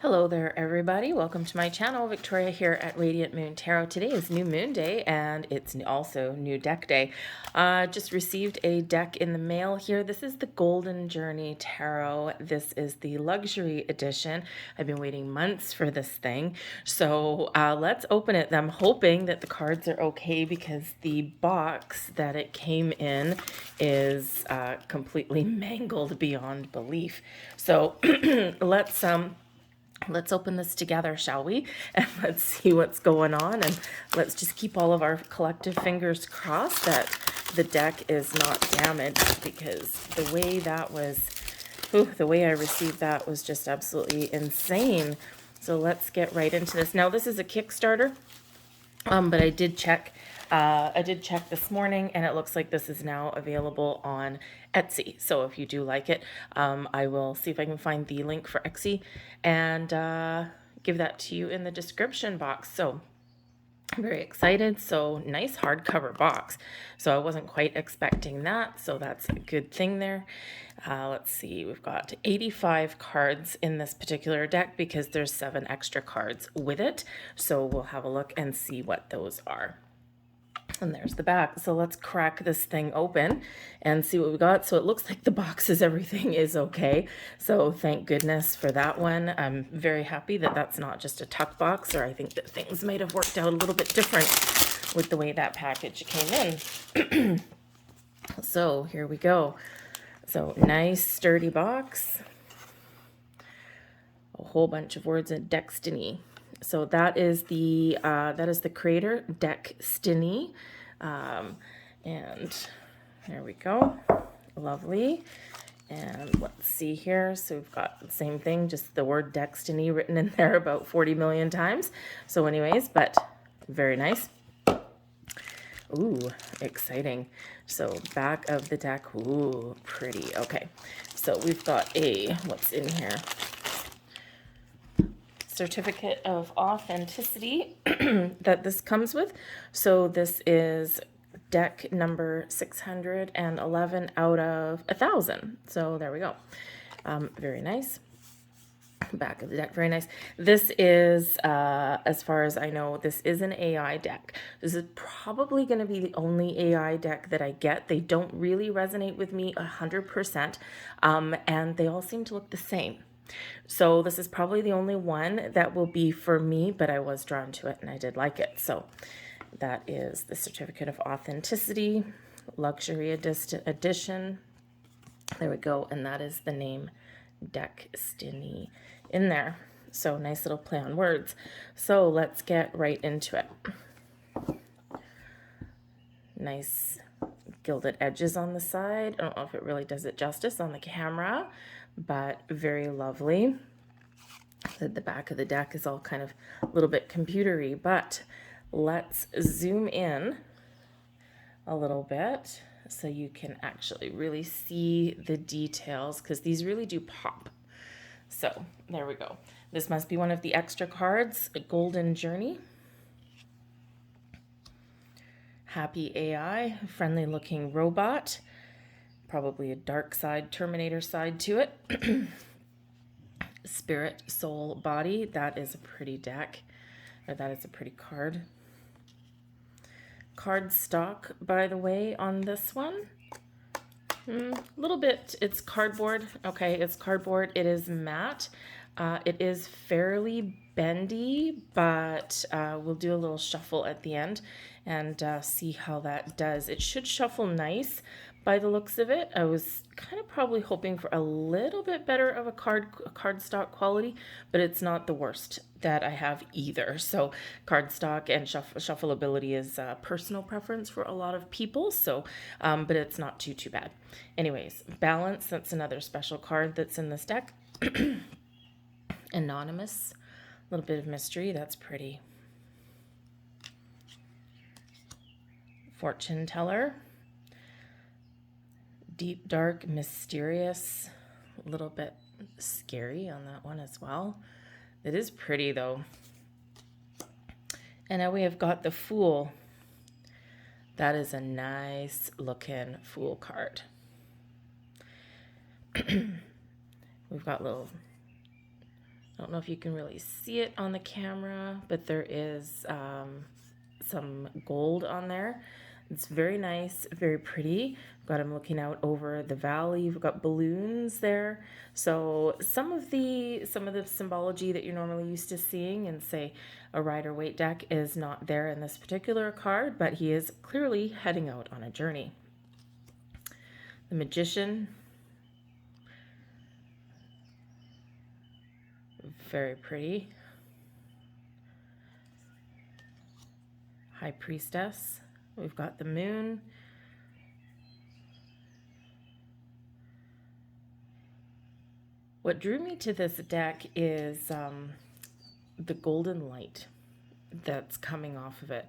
Hello there, everybody. Welcome to my channel. Victoria here at Radiant Moon Tarot. Today is New Moon Day, and it's also New Deck Day. Just received a deck in the mail here. This is the Golden Journey Tarot. This is the luxury edition. I've been waiting months for this thing. So let's open it. I'm hoping that the cards are okay because the box that it came in is completely mangled beyond belief. So let's open this together, shall we? And let's see what's going on. And let's just keep all of our collective fingers crossed that the deck is not damaged, because the way that was, the way I received that was just absolutely insane. So let's get right into this. Now, this is a Kickstarter, but I did check. This morning, and it looks like this is now available on Etsy. So if you do like it, I will see if I can find the link for Etsy and give that to you in the description box. So I'm very excited. So nice hardcover box. So I wasn't quite expecting that. So that's a good thing there. Let's see. We've got 85 cards in this particular deck because there's 7 extra cards with it. So we'll have a look and see what those are. And there's the back. So let's crack this thing open and see what we got. So it looks like the boxes, everything is okay. So thank goodness for that one. I'm very happy that that's not just a tuck box, or I think that things might have worked out a little bit different with the way that package came in. So here we go. So nice sturdy box. A whole bunch of words in Destiny. So that is the creator, Destiny, and there we go, lovely. And let's see here. So we've got the same thing, just the word Destiny written in there about 40 million times. So anyways, but very nice. Ooh, exciting. So back of the deck. Ooh, pretty. Okay. So we've got what's in here? Certificate of authenticity that this comes with. So this is deck number 611 out of 1,000. So there we go. Very nice. Back of the deck, very nice. This is, as far as I know, this is an AI deck. This is probably going to be the only AI deck that I get. They don't really resonate with me 100%, and they all seem to look the same. So this is probably the only one that will be for me, but I was drawn to it and I did like it. So that is the Certificate of Authenticity, Luxury Edition. There we go. And that is the name Destiny in there. So nice little play on words. So let's get right into it. Nice gilded edges on the side. I don't know if it really does it justice on the camera, but very lovely. The back of the deck is all kind of a little bit computery, but let's zoom in a little bit so you can actually really see the details, because these really do pop. So there we go. This must be one of the extra cards, a Golden Journey. Happy AI, friendly looking robot. Probably a dark side, Terminator side to it. Spirit, soul, body. That is a pretty deck, or that is a pretty card. Card stock, by the way, on this one. A little bit, it's cardboard. Okay, it's cardboard. It is matte. It is fairly bendy, but we'll do a little shuffle at the end and see how that does. It should shuffle nice by the looks of it. I was kind of probably hoping for a little bit better of a cardstock quality, but it's not the worst that I have either. So cardstock and shuffleability is personal preference for a lot of people. So, but it's not too bad. Anyways, balance. That's another special card that's in this deck. Anonymous. A little bit of mystery. That's pretty. Fortune teller. Deep, dark, mysterious, a little bit scary on that one as well. It is pretty though. And now we have got the Fool. That is a nice looking Fool card. We've got little I don't know if you can really see it on the camera, but there is some gold on there. It's very nice, very pretty. Got him looking out over the valley. We've got balloons there. So some of the symbology that you're normally used to seeing in, say, a Rider-Waite deck is not there in this particular card, but he is clearly heading out on a journey. The Magician, very pretty. High Priestess. We've got the Moon. What drew me to this deck is the golden light that's coming off of it.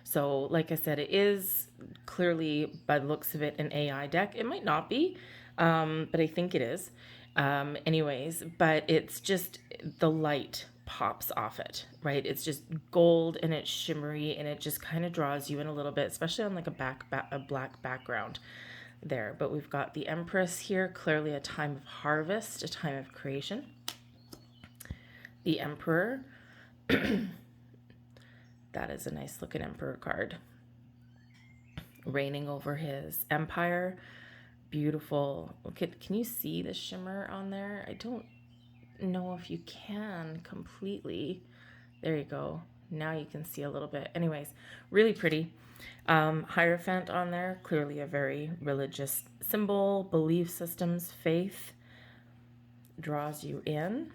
So like I said, it is clearly, by the looks of it, an AI deck. It might not be, but I think it is. Anyways, but it's just the light pops off it, right? It's just gold and it's shimmery and it just kind of draws you in a little bit, especially on like a black background there. But we've got the Empress here, clearly a time of harvest, a time of creation. The Emperor. That is a nice looking Emperor card. Reigning over his empire. Beautiful. Okay, can you see the shimmer on there? I don't know if you can completely. There you go. Now you can see a little bit. Anyways, really pretty. Hierophant on there, clearly a very religious symbol, belief systems, faith, draws you in.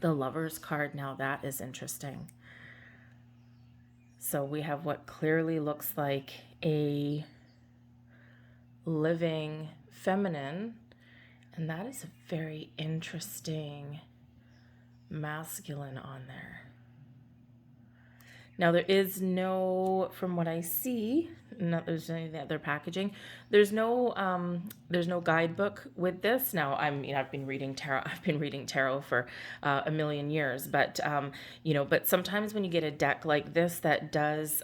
The Lover's card, now that is interesting. So we have what clearly looks like a living feminine, and that is a very interesting masculine on there. Now there is no, from what I see, not there's any other packaging. There's no guidebook with this. Now I've been reading tarot. I've been reading tarot for a million years, but but sometimes when you get a deck like this that does,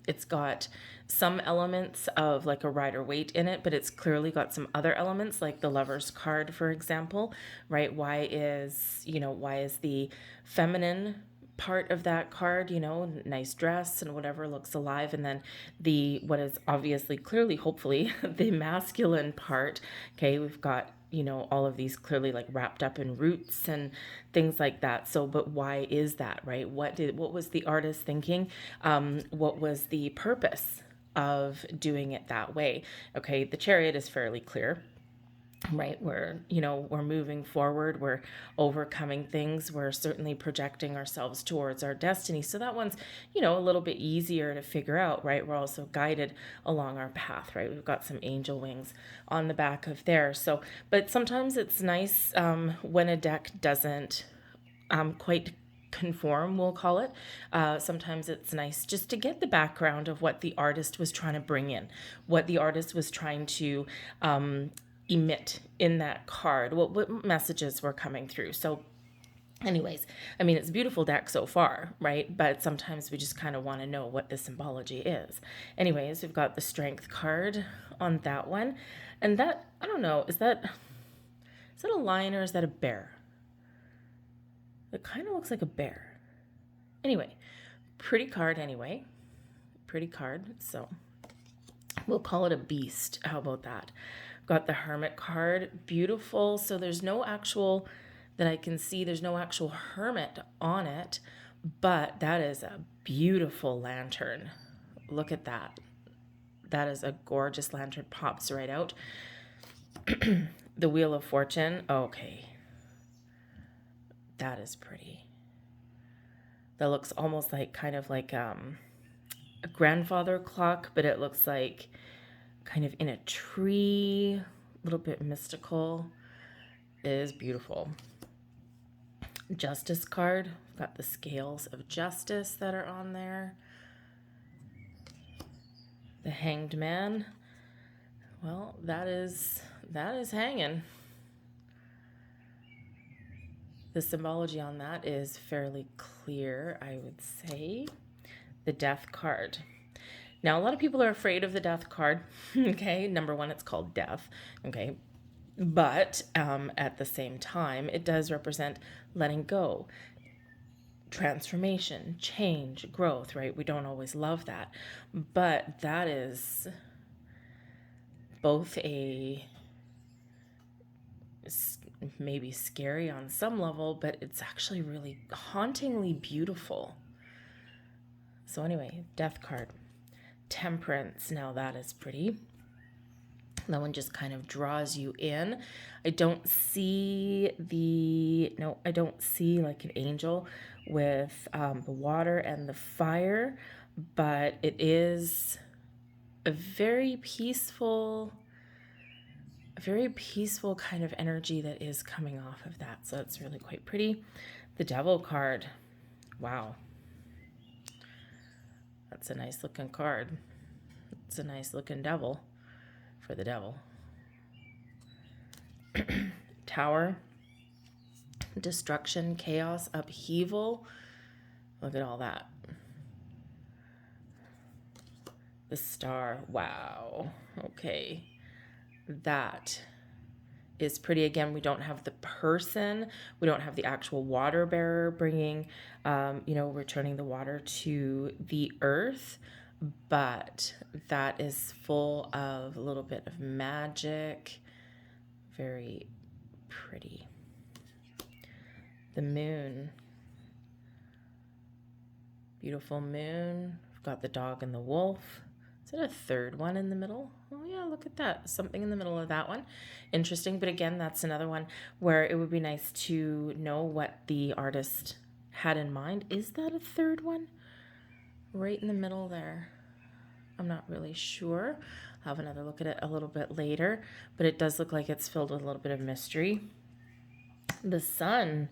it's got some elements of like a Rider-Waite in it, but it's clearly got some other elements like the Lover's card, for example, right? Why is the feminine part of that card, nice dress and whatever, looks alive, and then what is obviously clearly, hopefully, the masculine part. Okay, we've got all of these clearly like wrapped up in roots and things like that. So but why is that, right? What was the artist thinking? What was the purpose of doing it that way? Okay, the Chariot is fairly clear, right? We're moving forward, we're overcoming things, we're certainly projecting ourselves towards our destiny. So that one's a little bit easier to figure out, right? We're also guided along our path, right? We've got some angel wings on the back of there. So but sometimes it's nice when a deck doesn't quite conform, we'll call it. Sometimes it's nice just to get the background of what the artist was trying to bring in, what the artist was trying to emit in that card, what messages were coming through. So anyways, it's a beautiful deck so far, right? But sometimes we just kind of want to know what the symbology is. Anyways, we've got the Strength card on that one. And that, I don't know, is that a lion or is that a bear? It kind of looks like a bear. Anyway, pretty card anyway. Pretty card. So we'll call it a beast. How about that? Got the Hermit card. Beautiful. So there's no actual, that I can see, there's no actual hermit on it, but that is a beautiful lantern. Look at that. That is a gorgeous lantern. Pops right out. The Wheel of Fortune. Okay. That is pretty. That looks almost like kind of like a grandfather clock, but it looks like kind of in a tree, a little bit mystical. It is beautiful. Justice card. Got the scales of justice that are on there. The Hanged Man. Well, that is hanging. The symbology on that is fairly clear, I would say. The Death card. Now, a lot of people are afraid of the Death card. Okay, number one, it's called death. Okay, But at the same time, it does represent letting go, transformation, change, growth, right? We don't always love that. But that is both a maybe scary on some level, but it's actually really hauntingly beautiful. So anyway, death card. Temperance. Now that is pretty. That one just kind of draws you in. I don't see I don't see like an angel with the water and the fire, but it is a very peaceful kind of energy that is coming off of that. So it's really quite pretty. The Devil card. Wow. That's a nice looking card. It's a nice looking devil for the devil. Tower. Destruction, chaos, upheaval. Look at all that. The Star. Wow. Okay. That is pretty. Again, we don't have the person. We don't have the actual water bearer bringing, returning the water to the earth. But that is full of a little bit of magic. Very pretty. The Moon. Beautiful moon. We've got the dog and the wolf. Is it a third one in the middle? Oh yeah, look at that. Something in the middle of that one. Interesting. But again, that's another one where it would be nice to know what the artist had in mind. Is that a third one? Right in the middle there. I'm not really sure. I'll have another look at it a little bit later. But it does look like it's filled with a little bit of mystery. The Sun.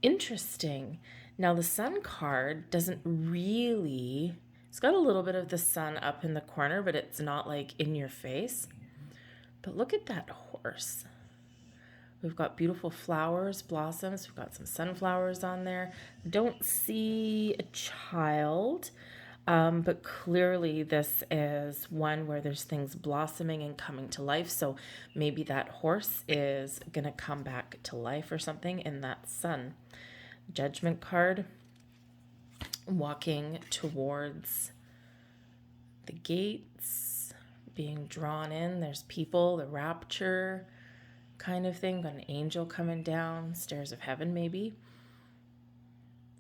Interesting. Now the Sun card doesn't really, it's got a little bit of the sun up in the corner, but it's not like in your face. But look at that horse. We've got beautiful flowers, blossoms. We've got some sunflowers on there. Don't see a child, but clearly this is one where there's things blossoming and coming to life. So maybe that horse is going to come back to life or something in that sun. Judgment card. Walking towards the gates, being drawn in. There's people, the rapture kind of thing. Got an angel coming down, stairs of heaven maybe.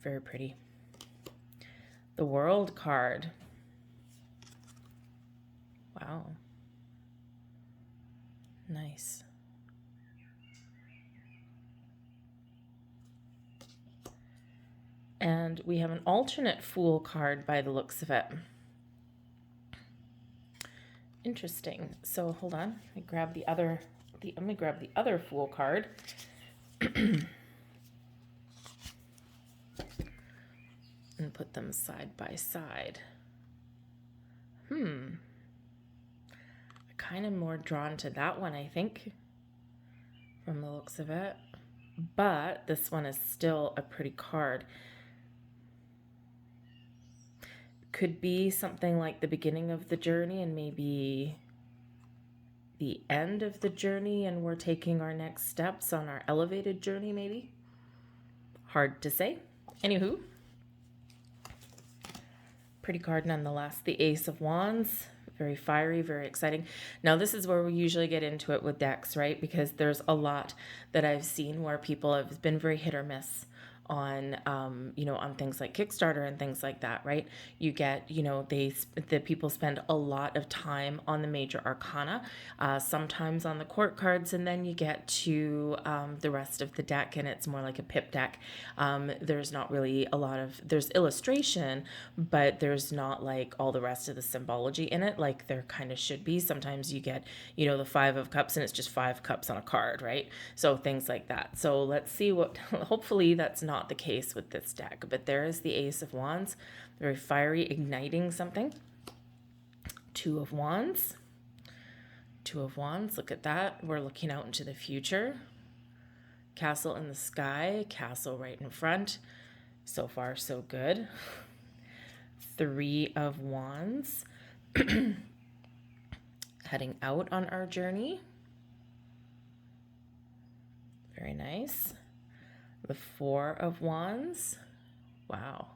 Very pretty. The World card. Wow. Nice. And we have an alternate Fool card by the looks of it. Interesting. So hold on. Let me grab the other Fool card. And put them side by side. I'm kind of more drawn to that one, I think, from the looks of it. But this one is still a pretty card. Could be something like the beginning of the journey and maybe the end of the journey, and we're taking our next steps on our elevated journey, maybe. Hard to say. Anywho, pretty card nonetheless. The Ace of Wands. Very fiery, very exciting. Now, this is where we usually get into it with decks, right? Because there's a lot that I've seen where people have been very hit or miss on, on things like Kickstarter and things like that, right? You get, the people spend a lot of time on the major arcana, sometimes on the court cards, and then you get to the rest of the deck, and it's more like a pip deck. There's not really there's illustration, but there's not like all the rest of the symbology in it, like there kind of should be. Sometimes you get, the 5 of cups, and it's just 5 cups on a card, right? So things like that. So let's see hopefully that's not the case with this deck, but there is the Ace of Wands, very fiery, igniting something. 2 of Wands. 2 of Wands, look at that. We're looking out into the future. Castle in the sky, castle right in front. So far, so good. 3 of Wands. Heading out on our journey. Very nice. The Four of Wands. Wow.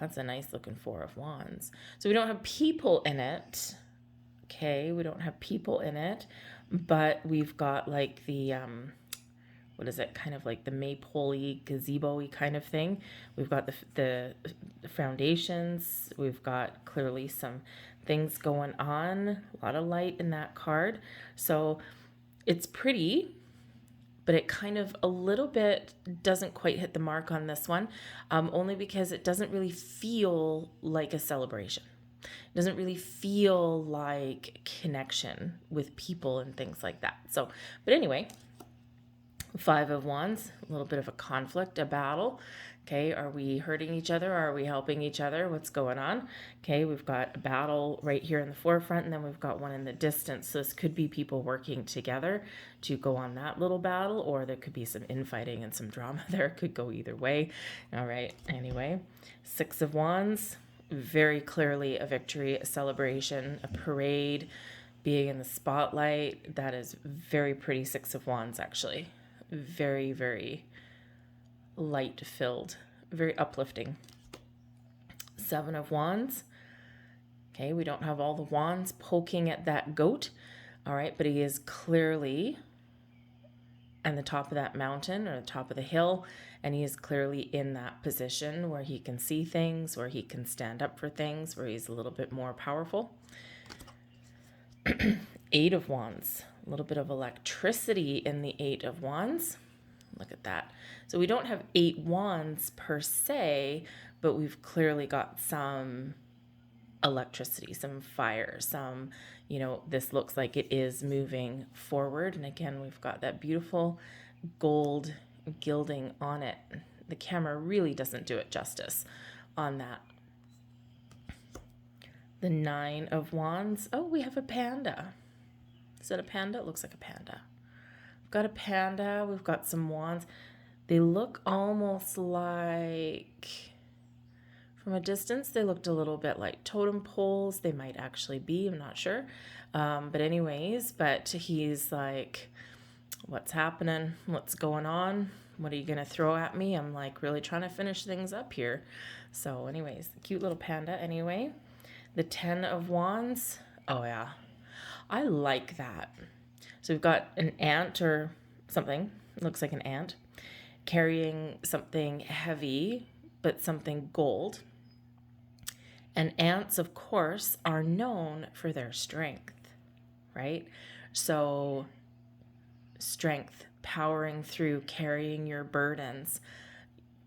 That's a nice looking Four of Wands. So we don't have people in it. Okay, we don't have people in it, but we've got like the, what is it? Kind of like the maple-y, gazebo-y kind of thing. We've got the foundations. We've got clearly some things going on. A lot of light in that card. So it's pretty, but it kind of a little bit doesn't quite hit the mark on this one, only because it doesn't really feel like a celebration. It doesn't really feel like connection with people and things like that. So, but anyway, Five of Wands, a little bit of a conflict, a battle. Okay, are we hurting each other? Are we helping each other? What's going on? Okay, we've got a battle right here in the forefront, and then we've got one in the distance. So this could be people working together to go on that little battle, or there could be some infighting and some drama there. It could go either way. All right, anyway, Six of Wands, very clearly a victory, a celebration, a parade, being in the spotlight. That is very pretty Six of Wands, actually. Very, very light filled, very uplifting. Seven of Wands. Okay, we don't have all the wands poking at that goat. All right, but he is clearly on the top of that mountain or the top of the hill, and he is clearly in that position where he can see things, where he can stand up for things, where he's a little bit more powerful. Eight of Wands, a little bit of electricity in the Eight of Wands. Look at that. So we don't have 8 wands per se, but we've clearly got some electricity, some fire, some, this looks like it is moving forward. And again, we've got that beautiful gold gilding on it. The camera really doesn't do it justice on that. The Nine of Wands. Oh, we have a panda. Is that a panda? It looks like a panda. We've got a panda. We've got some wands. They look almost like, from a distance, they looked a little bit like totem poles. They might actually be, I'm not sure. But he's like, what's happening? What's going on? What are you going to throw at me? I'm like really trying to finish things up here. So anyways, the cute little panda anyway. The Ten of Wands. Oh yeah, I like that. So we've got an ant or something. It looks like an ant carrying something heavy, but something gold. And ants, of course, are known for their strength, right? So strength, powering through, carrying your burdens,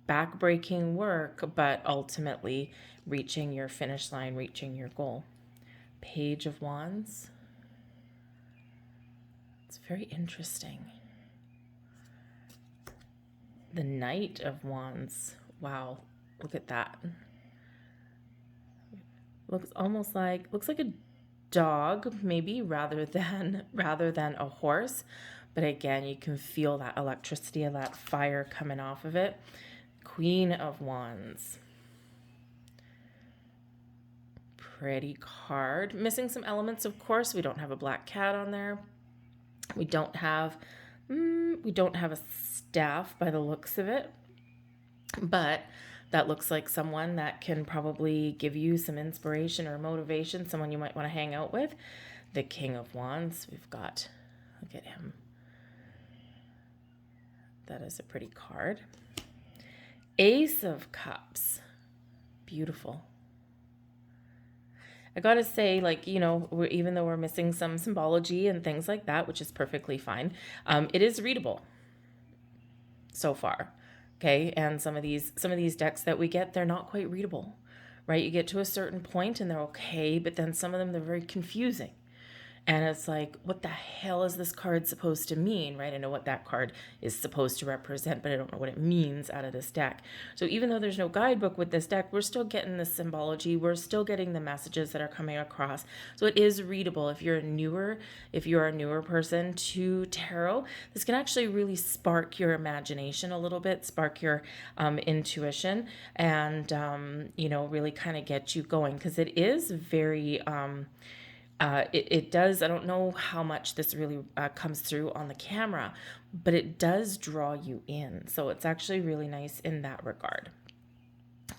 backbreaking work, but ultimately reaching your finish line, reaching your goal. Page of Wands. It's very interesting. The Knight of Wands. Wow, look at that. Looks like a dog, maybe, rather than a horse. But again, you can feel that electricity and that fire coming off of it. Queen of Wands. Pretty card. Missing some elements, of course. We don't have a black cat on there. We don't have a staff by the looks of it, but that looks like someone that can probably give you some inspiration or motivation, someone you might want to hang out with. The King of Wands, we've got, look at him. That is a pretty card. Ace of Cups, beautiful. I gotta say, even though we're missing some symbology and things like that, which is perfectly fine, it is readable so far. Okay, and some of these decks that we get, they're not quite readable, right? You get to a certain point and they're okay, but then some of them, they're very confusing. And it's like, what the hell is this card supposed to mean, right? I know what that card is supposed to represent, but I don't know what it means out of this deck. So even though there's no guidebook with this deck, we're still getting the symbology. We're still getting the messages that are coming across. So it is readable. If you're a newer person to tarot, this can actually really spark your imagination a little bit, spark your intuition, and, really kind of get you going, because it is very... It does, I don't know how much this really comes through on the camera, but it does draw you in. So it's actually really nice in that regard.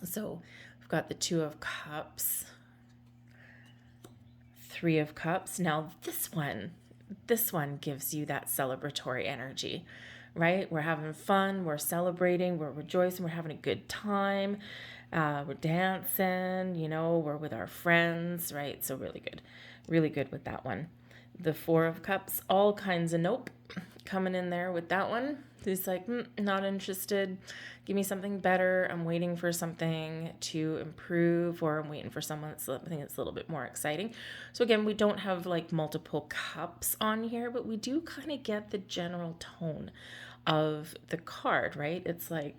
So we've got the Two of Cups, Three of Cups. Now this one gives you that celebratory energy, right? We're having fun, we're celebrating, we're rejoicing, we're having a good time, we're dancing, you know, we're with our friends, right? So really good with that one. The Four of Cups, all kinds of nope coming in there with that one. He's like, not interested. Give me something better. I'm waiting for something to improve, or I'm waiting for something that's a little bit more exciting. So again, we don't have like multiple cups on here, but we do kind of get the general tone of the card, right? It's like,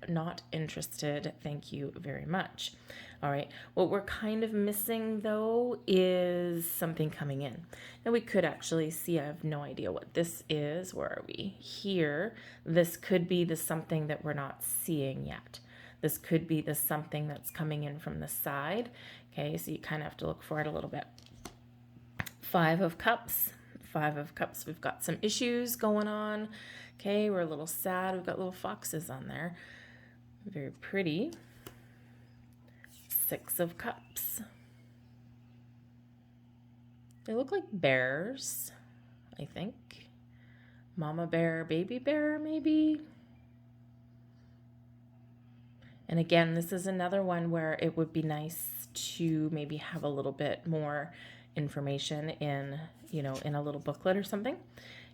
not interested. Thank you very much. All right. What we're kind of missing though is something coming in. And we could actually see, I have no idea what this is. Where are we? Here. This could be the something that we're not seeing yet. This could be the something that's coming in from the side. Okay. So you kind of have to look for it a little bit. Five of Cups. Five of Cups. We've got some issues going on. Okay. We're a little sad. We've got little foxes on there. Very pretty. Six of Cups. They look like bears, I think. Mama bear, baby bear, maybe. And again, this is another one where it would be nice to maybe have a little bit more information in, you know, in a little booklet or something.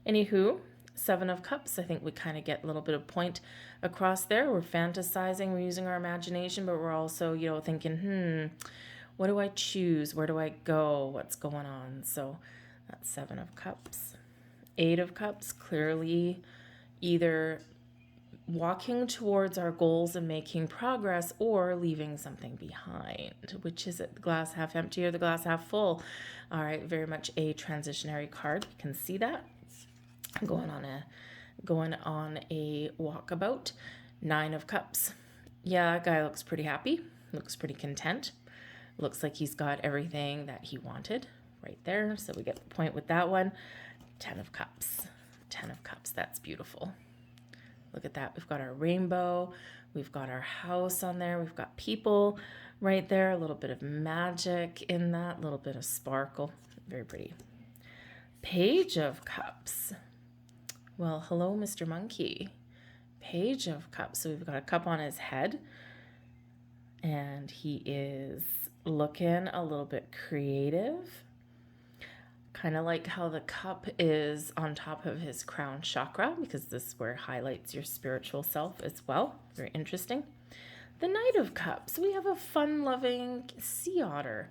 Anywho, Seven of Cups, I think we kind of get a little bit of point across there. We're fantasizing, we're using our imagination, but we're also, you know, thinking, what do I choose? Where do I go? What's going on? So that's Seven of Cups. Eight of Cups, clearly either walking towards our goals and making progress or leaving something behind. Which is it, the glass half empty or the glass half full? All right, very much a transitionary card. You can see that. Going on a walkabout. Nine of Cups. Yeah, that guy looks pretty happy. Looks pretty content. Looks like he's got everything that he wanted right there. So we get the point with that one. 10 of Cups. 10 of Cups. That's beautiful. Look at that. We've got our rainbow. We've got our house on there. We've got people right there. A little bit of magic in that. A little bit of sparkle. Very pretty. Page of Cups. Well, hello, Mr. Monkey. Page of Cups. So we've got a cup on his head. And he is looking a little bit creative. Kind of like how the cup is on top of his crown chakra, because this is where it highlights your spiritual self as well. Very interesting. The Knight of Cups. We have a fun-loving sea otter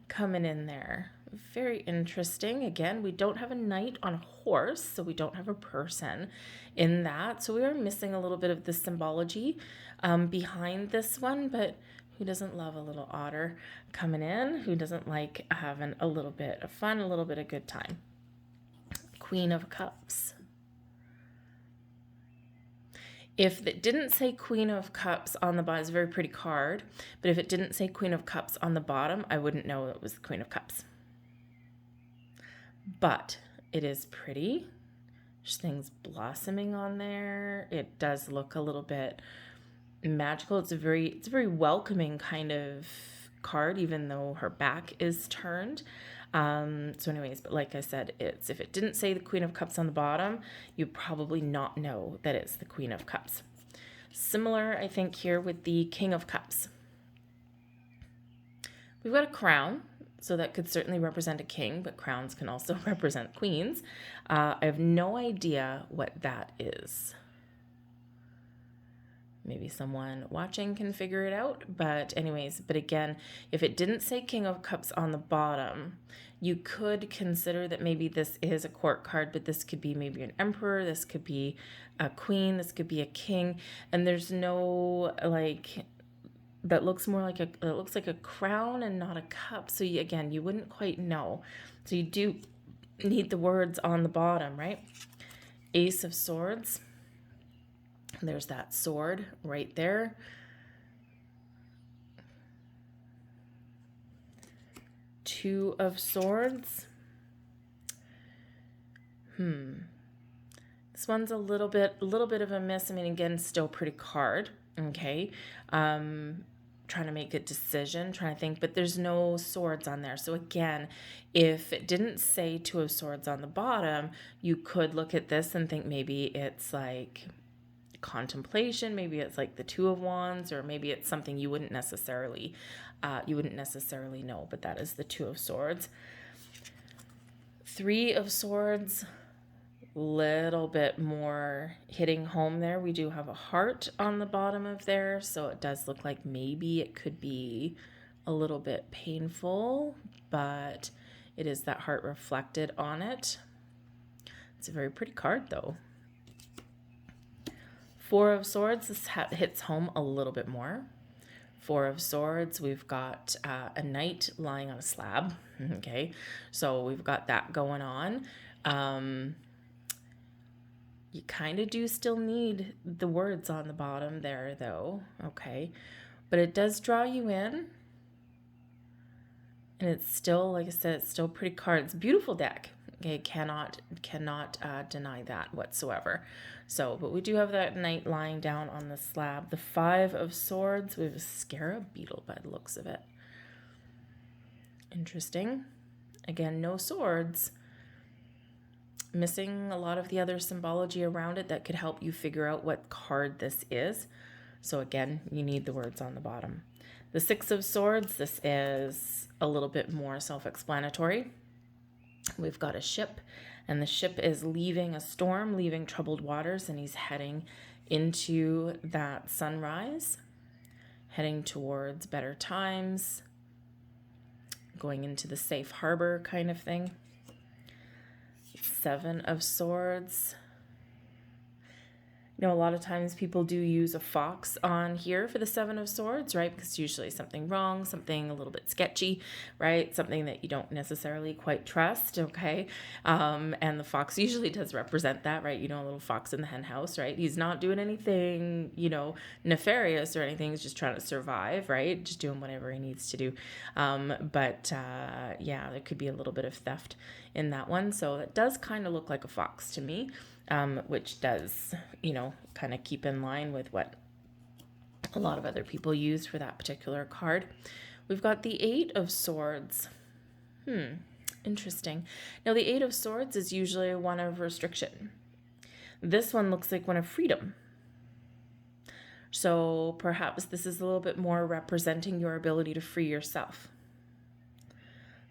coming in there. Very interesting. Again, we don't have a knight on a horse, so we don't have a person in that. So we are missing a little bit of the symbology behind this one, but who doesn't love a little otter coming in? Who doesn't like having a little bit of fun, a little bit of good time? Queen of Cups. If it didn't say Queen of Cups on the bottom, it's a very pretty card, but if it didn't say Queen of Cups on the bottom, I wouldn't know it was the Queen of Cups. But it is pretty. There's things blossoming on there. It does look a little bit magical. It's a very welcoming kind of card, even though her back is turned. So anyways, but like I said, it's, if it didn't say the Queen of Cups on the bottom, you'd probably not know that it's the Queen of Cups. Similar, I think, here with the King of Cups. We've got a crown, so that could certainly represent a king, but crowns can also represent queens. I have no idea what that is. Maybe someone watching can figure it out. But anyways, but again, if it didn't say King of Cups on the bottom, you could consider that maybe this is a court card, but this could be maybe an emperor, this could be a queen, this could be a king. And there's no, like, that looks more like it looks like a crown and not a cup. So you, again, you wouldn't quite know. So you do need the words on the bottom, right? Ace of Swords. There's that sword right there. Two of Swords. This one's a little bit of a miss. I mean, again, still pretty card. Okay. Trying to make a decision, trying to think, but there's no swords on there. So again, if it didn't say Two of Swords on the bottom, you could look at this and think maybe it's like contemplation, maybe it's like the Two of Wands, or maybe it's something you wouldn't necessarily know, but that is the Two of Swords. Three of Swords, little bit more hitting home there. We do have a heart on the bottom of there, so it does look like maybe it could be a little bit painful, but it is that heart reflected on it. It's a very pretty card though. Four of Swords, this hits home a little bit more. Four of Swords, we've got a knight lying on a slab. Okay, so we've got that going on. You kind of do still need the words on the bottom there though, okay? But it does draw you in. And it's still, like I said, it's still pretty card. It's a beautiful deck. Okay, cannot deny that whatsoever. So, but we do have that knight lying down on the slab. The Five of Swords, we have a scarab beetle by the looks of it. Interesting. Again, no swords. Missing a lot of the other symbology around it that could help you figure out what card this is. So again, you need the words on the bottom. The Six of Swords, this is a little bit more self-explanatory. We've got a ship, and the ship is leaving a storm, leaving troubled waters, and he's heading into that sunrise, heading towards better times, going into the safe harbor kind of thing. Seven of Swords. You know, a lot of times people do use a fox on here for the Seven of Swords, right? Because it's usually something wrong, something a little bit sketchy, right? Something that you don't necessarily quite trust, okay? And the fox usually does represent that, right? You know, a little fox in the hen house, right? He's not doing anything, you know, nefarious or anything. He's just trying to survive, right? Just doing whatever he needs to do. Yeah, there could be a little bit of theft in that one. So it does kind of look like a fox to me. Which does, you know, kind of keep in line with what a lot of other people use for that particular card. We've got the Eight of Swords. Interesting. Now, the Eight of Swords is usually one of restriction. This one looks like one of freedom. So perhaps this is a little bit more representing your ability to free yourself.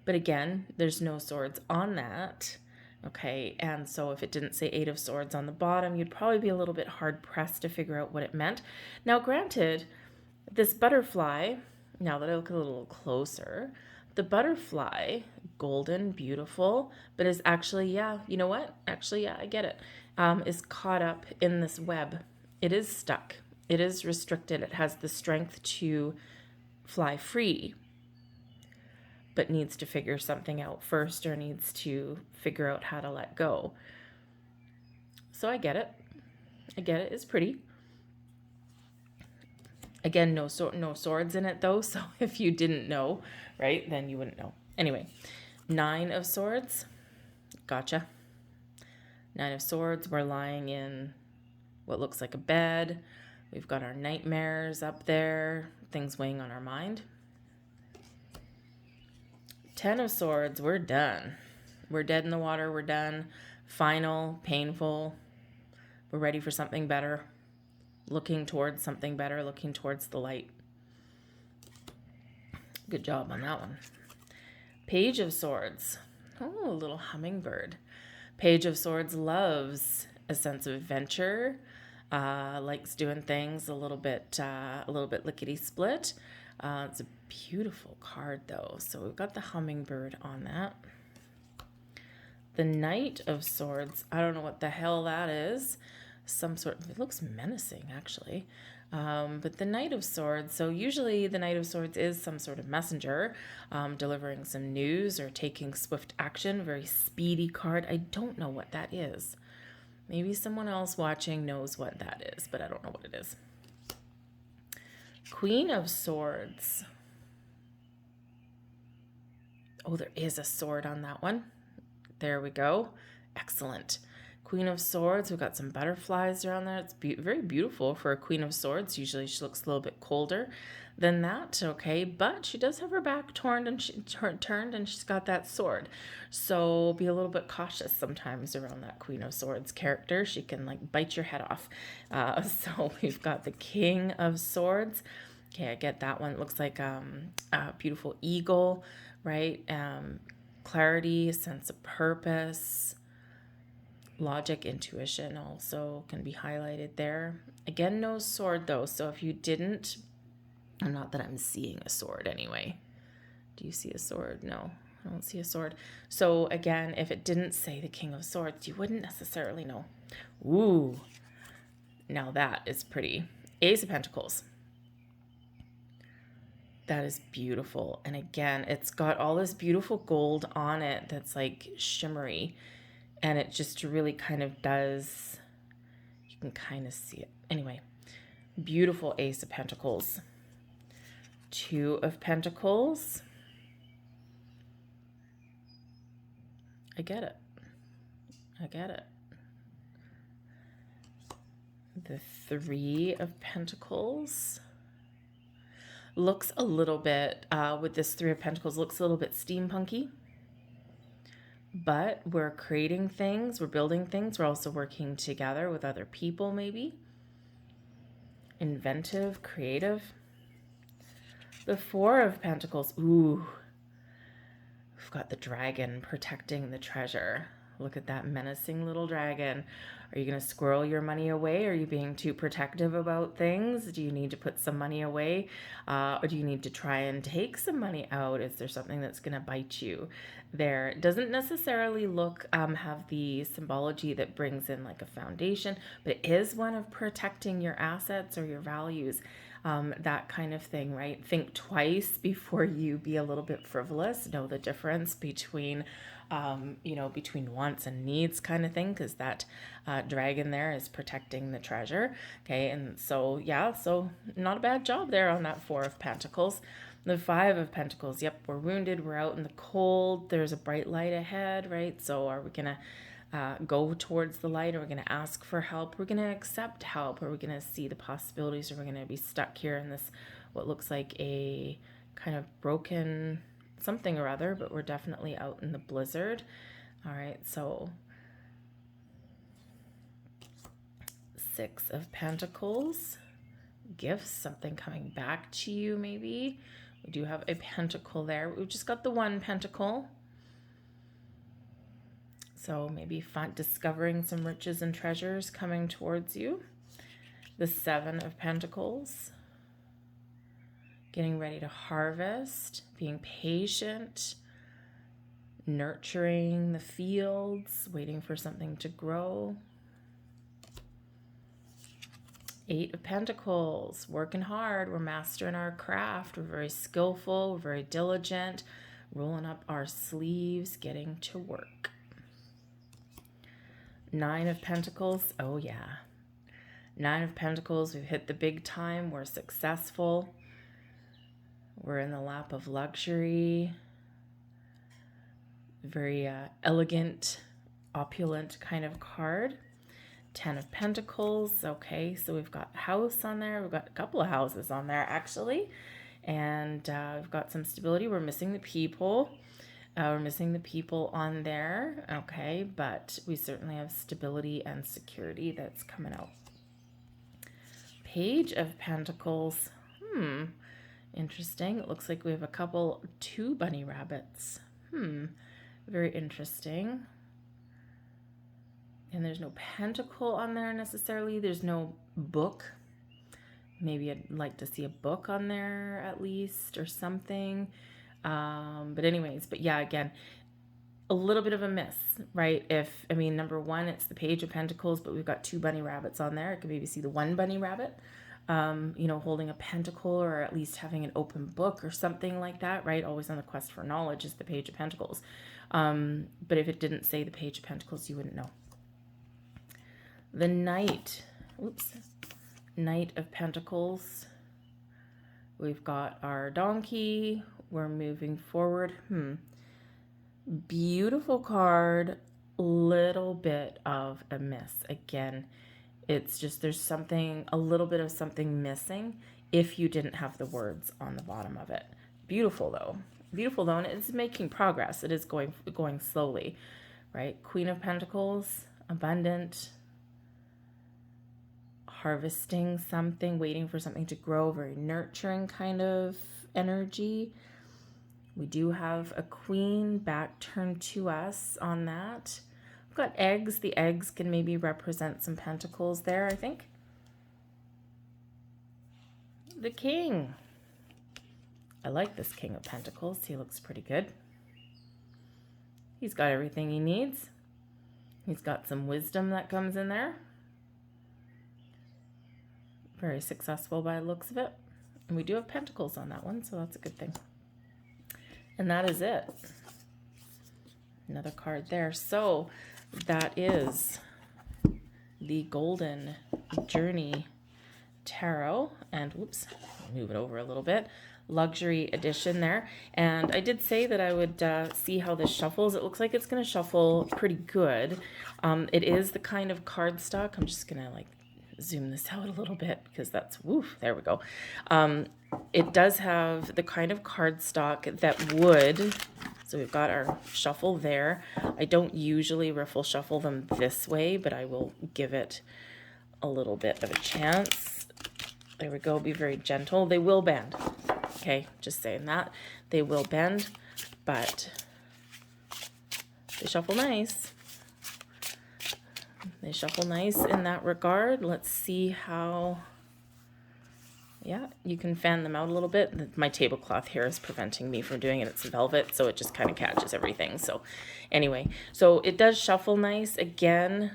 But again, there's no swords on that. Okay, and so if it didn't say Eight of Swords on the bottom, you'd probably be a little bit hard-pressed to figure out what it meant. Now, granted, this butterfly, now that I look a little closer, the butterfly, golden, beautiful, but is actually, yeah, you know what? Actually, yeah, I get it, is caught up in this web. It is stuck. It is restricted. It has the strength to fly free, but needs to figure something out first, or needs to figure out how to let go. So I get it. I get it. It's pretty. Again, no swords in it though, so if you didn't know, right, then you wouldn't know. Anyway, Nine of Swords. Gotcha. Nine of Swords, we're lying in what looks like a bed. We've got our nightmares up there, things weighing on our mind. 10 of Swords, we're done. We're dead in the water, we're done. Final, painful. We're ready for something better. Looking towards something better, looking towards the light. Good job on that one. Page of Swords. Oh, a little hummingbird. Page of Swords loves a sense of adventure. Likes doing things a little bit lickety split. It's a beautiful card though. So we've got the hummingbird on that. The Knight of Swords. I don't know what the hell that is. Some sort of, it looks menacing actually. But the Knight of Swords. So usually the Knight of Swords is some sort of messenger, delivering some news or taking swift action. Very speedy card. I don't know what that is. Maybe someone else watching knows what that is, but I don't know what it is. Queen of Swords. Oh, there is a sword on that one. There we go. Excellent. Queen of Swords. We've got some butterflies around there. It's very beautiful for a Queen of Swords. Usually she looks a little bit colder than that. Okay, but she does have her back turned and turned, and she's got that sword. So be a little bit cautious sometimes around that Queen of Swords character. She can like bite your head off. So we've got the King of Swords. Okay, I get that one. It looks like a beautiful eagle, right? Clarity, sense of purpose, logic, intuition also can be highlighted there. Again, no sword though, so if you didn't, not that I'm seeing a sword anyway. Do you see a sword? No, I don't see a sword. So again, if it didn't say the King of Swords, you wouldn't necessarily know. Ooh, now that is pretty. Ace of Pentacles. That is beautiful. And again, it's got all this beautiful gold on it that's like shimmery. And it just really kind of does, you can kind of see it. Anyway, beautiful Ace of Pentacles. Two of Pentacles. I get it. I get it. The Three of Pentacles. Looks a little bit, with this Three of Pentacles, looks a little bit steampunky. But we're creating things, we're building things, we're also working together with other people maybe. Inventive, creative. The Four of Pentacles, ooh. We've got the dragon protecting the treasure. Look at that menacing little dragon. Are you going to squirrel your money away? Are you being too protective about things? Do you need to put some money away? Or do you need to try and take some money out? Is there something that's going to bite you there? It doesn't necessarily look, have the symbology that brings in like a foundation, but it is one of protecting your assets or your values. That kind of thing, right? Think twice before you be a little bit frivolous. Know the difference between, between wants and needs kind of thing, because that dragon there is protecting the treasure. Okay, and so, yeah, so not a bad job there on that Four of Pentacles. The Five of Pentacles, yep, we're wounded, we're out in the cold, there's a bright light ahead, right? So are we going to go towards the light? Are we going to ask for help? We're going to accept help? Are we going to see the possibilities? Or we're going to be stuck here in this, what looks like a kind of broken something or other, but we're definitely out in the blizzard. All right, so Six of Pentacles, gifts, something coming back to you maybe. We do have a pentacle there. We've just got the one pentacle. So maybe discovering some riches and treasures coming towards you. The Seven of Pentacles. Getting ready to harvest. Being patient. Nurturing the fields. Waiting for something to grow. Eight of Pentacles. Working hard. We're mastering our craft. We're very skillful. We're very diligent. Rolling up our sleeves. Getting to work. Nine of Pentacles, oh yeah. Nine of Pentacles, we've hit the big time. We're successful. We're in the lap of luxury. Very elegant, opulent kind of card. Ten of Pentacles, okay, so we've got house on there. We've got a couple of houses on there, actually. And we've got some stability. We're missing the people. We're missing the people on there, okay, but we certainly have stability and security that's coming out. Page of Pentacles, interesting. It looks like we have two bunny rabbits. Very interesting. And there's no pentacle on there necessarily. There's no book. Maybe I'd like to see a book on there at least or something. But yeah, again, a little bit of a miss, right? Number one, it's the Page of Pentacles, but we've got two bunny rabbits on there. I could maybe see the one bunny rabbit, holding a pentacle or at least having an open book or something like that, right? Always on the quest for knowledge is the Page of Pentacles. But if it didn't say the Page of Pentacles, you wouldn't know. The Knight of Pentacles. We've got our donkey. We're moving forward. Beautiful card, little bit of a miss. Again, it's just there's something, a little bit of something missing if you didn't have the words on the bottom of it. Beautiful though. Beautiful though, and it's making progress. It is going slowly, right? Queen of Pentacles, abundant, harvesting something, waiting for something to grow, very nurturing kind of energy. We do have a queen back turned to us on that. We've got eggs. The eggs can maybe represent some pentacles there, I think. The king. I like this king of pentacles. He looks pretty good. He's got everything he needs. He's got some wisdom that comes in there. Very successful by the looks of it. And we do have pentacles on that one, so that's a good thing. And that is it. Another card there. So that is the Golden Journey Tarot. And whoops, move it over a little bit. Luxury edition there. And I did say that I would see how this shuffles. It looks like it's going to shuffle pretty good. It is the kind of cardstock. I'm just going to like zoom this out a little bit because that's, woof, there we go. It does have the kind of cardstock that would, so we've got our shuffle there. I don't usually riffle shuffle them this way, but I will give it a little bit of a chance. There we go, be very gentle. They will bend, okay, just saying that. They will bend, but they shuffle nice. They shuffle nice in that regard. Let's see how, yeah, you can fan them out a little bit. My tablecloth here is preventing me from doing it. It's velvet, so it just kind of catches everything. So anyway, so it does shuffle nice. Again,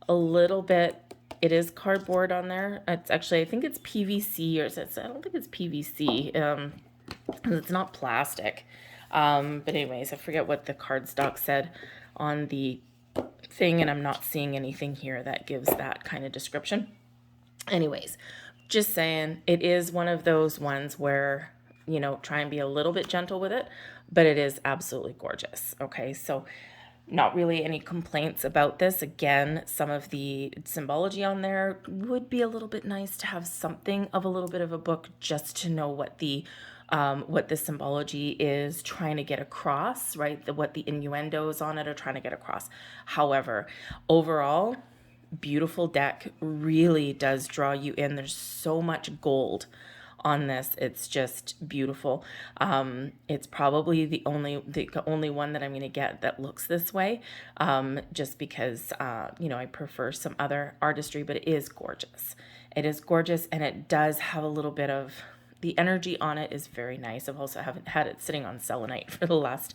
a little bit, it is cardboard on there. It's actually, I think it's PVC, or I don't think it's PVC. It's not plastic. But anyways, I forget what the cardstock said on the thing, and I'm not seeing anything here that gives that kind of description. Anyways, just saying, it is one of those ones where, you know, try and be a little bit gentle with it, but it is absolutely gorgeous. Okay, so not really any complaints about this. Again, some of the symbology on there would be a little bit nice to have something of a little bit of a book just to know what the symbology is trying to get across, right? What the innuendos on it are trying to get across. However, overall, beautiful deck, really does draw you in. There's so much gold on this. It's just beautiful. It's probably the only one that I'm going to get that looks this way, just because you know, I prefer some other artistry, but it is gorgeous. It is gorgeous, and it does have a little bit of, the energy on it is very nice. I've also haven't had it sitting on selenite for the last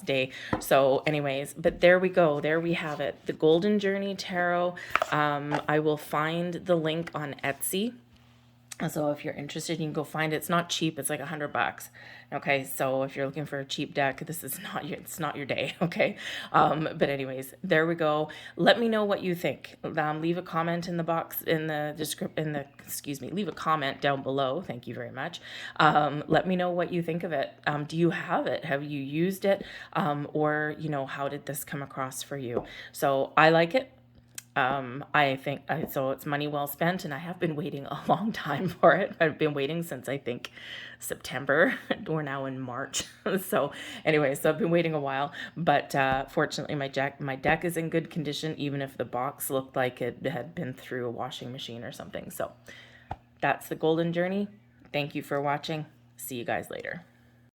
day. So anyways, but there we go. There we have it. The Golden Journey Tarot. I will find the link on Etsy. So if you're interested, you can go find it. It's not cheap. It's like $100. Okay, so if you're looking for a cheap deck, this is not your, it's not your day. Okay, but anyways, there we go. Let me know what you think. Leave a comment in the box in the description. Leave a comment down below. Thank you very much. Let me know what you think of it. Do you have it? Have you used it? Or you know, how did this come across for you? So I like it. I think so it's money well spent, and I have been waiting a long time for it. I've been waiting since I think September. We're now in March. So anyway, so I've been waiting a while, but fortunately my deck is in good condition, even if the box looked like it had been through a washing machine or something. So that's the Golden Journey. Thank you for watching. See you guys later.